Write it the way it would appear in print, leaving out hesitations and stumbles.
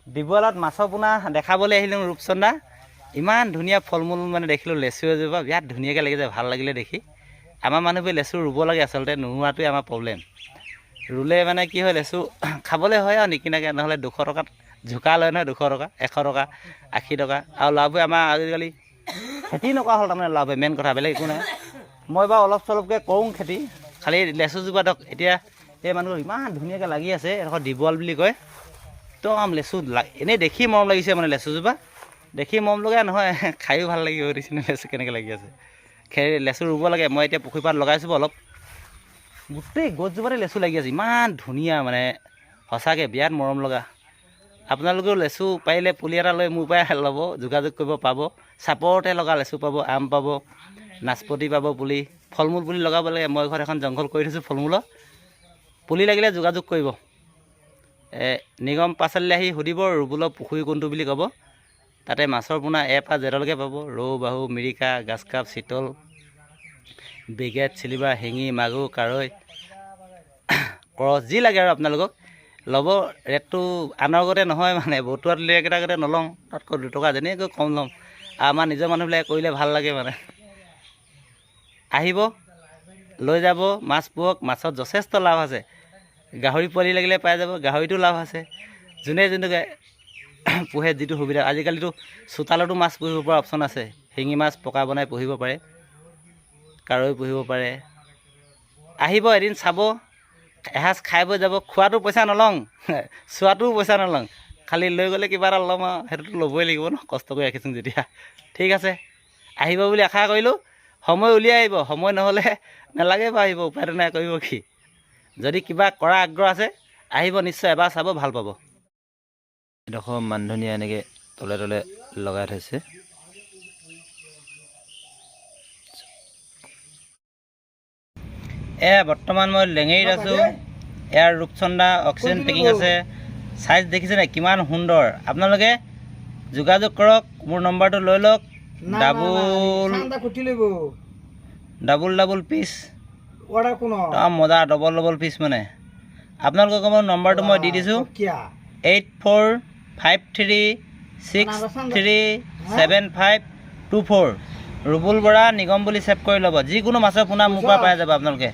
ডিবলত মাছৰ পোনা দেখাবলৈ আহিলোঁ ৰূপচন্দা। ইমান ধুনীয়া ফল মূল মানে দেখিলোঁ, লেচু এজোপা বিৰাট ধুনীয়াকৈ লাগিছে, ভাল লাগিলে দেখি। আমাৰ মানুহবোৰে লেচু ৰুব লাগে, আচলতে নোৰোৱাটোৱে আমাৰ প্ৰব্লেম। ৰুলে মানে কি হয়, লেচু খাবলৈ হয় আৰু নিকিনাকৈ, নহ'লে 200 টকাত ঝুকা লয় নহয়, 200 টকা 100 টকা 80 টকা। আৰু ল'ৰাবোৰে আমাৰ আজিকালি খেতি নকৰা হ'ল, তাৰমানে ল'ৰাবোৰে মেইন কথা, বেলেগ একো নাই। মই বাৰু অলপ চলপকৈ কৰোঁ খেতি, খালি লেচুজোপা ধৰক এতিয়া এই মানুহবোৰ ইমান ধুনীয়াকৈ লাগি আছে। এডোখৰ ডিবল বুলি কয়, একদম লেচু এনেই দেখি মৰম লাগিছে, মানে লেচুজোপা দেখি মৰম লগা নহয়, খায়ো ভাল লাগিব দিছে লেচু কেনেকৈ লাগি আছে। লেচু ৰুব লাগে। মই এতিয়া পুখুৰী পাত লগাইছোঁ অলপ, গোটেই গছজোপাতে লেচু লাগি আছে, ইমান ধুনীয়া মানে সঁচাকৈ বিৰাট মৰম লগা। আপোনালোকেও লেচু পাৰিলে পুলি এটা লৈ মোৰ পৰাই ল'ব, যোগাযোগ কৰিব, পাব। চাপৰতে লগা লেচু পাব, আম পাব, নাচপতি পাব পুলি, ফল মূল পুলি লগাব লাগে। মই ঘৰত এখন জংঘল কৰি থৈছোঁ ফল মূলৰ পুলি, লাগিলে যোগাযোগ কৰিব। নিগম পাচলি আহি সুধিব ৰুবলৈ পুখুৰী কোনটো বুলি ক'ব। তাতে মাছৰ পোনা পৰা জেডলৈকে পাব, ৰৌ, বাহু, মিৰিকা, গাছকাপ, চিতল, বিগেট, চিলিভাৰ, শিঙি, মাগুৰ, কাৰৈ, কৰচ, যি লাগে আৰু আপোনালোকক ল'ব। ৰেটটো আনৰ গতে নহয়, মানে বতুৱা তুলীয়াকেইটা গতে নলওঁ, তাতকৈ 2 টকা যেনেকৈ কম ল'ম। আমাৰ নিজৰ মানুহবিলাকে কৰিলে ভাল লাগে মানে। আহিব, লৈ যাব, মাছ পোহক। মাছত যথেষ্ট লাভ আছে। গাহৰি পোৱালি লাগিলে পাই যাব, গাহৰিটো লাভ আছে। যোনে যোনটোকে পোহে, যিটো সুবিধা। আজিকালিতো চোতালতো মাছ পুহিব পৰা অপশ্যন আছে। শিঙি মাছ পকা বনাই পুহিব পাৰে, কাৰৈ পুহিব পাৰে। আহিব এদিন চাব, এসাঁজ খাই বৈ যাব। খোৱাটো পইচা নলওঁ, চোৱাটোও পইচা নলওঁ, খালি লৈ গ'লে কিবা এটা ল'ম আৰু সেইটোতো ল'বই লাগিব ন, কষ্ট কৰি ৰাখিছোঁ যেতিয়া। ঠিক আছে, আহিব বুলি আশা কৰিলোঁ। সময় উলিয়াই আহিব, সময় নহ'লে নালাগে বাৰু আহিব, উপায়টো নাই, কৰিব কি। যদি কিবা কৰা আগ্ৰহ আছে আহিব, নিশ্চয় এবাৰ চাব, ভাল পাব। এডোখৰ মানধনিয়া এনেকৈ তলে তলে লগাই থৈছে। বৰ্তমান মই লেঙেৰিত আছোঁ। ইয়াৰ ৰূপচন্দা অক্সিজেন পেকিং আছে। চাইজ দেখিছে নাই কিমান সুন্দৰ। আপোনালোকে যোগাযোগ কৰক, মোৰ নম্বৰটো লৈ লওক। ডাবল পিচ, মজা ডবল পিচ মানে। আপোনালোকক মই নম্বৰটো মই দি দিছোঁ, 8453637524। ৰুবুল বৰা নিগম বুলি ছেভ কৰি ল'ব। যিকোনো মাছৰ পোনা মোৰ পৰা পাই যাব আপোনালোকে।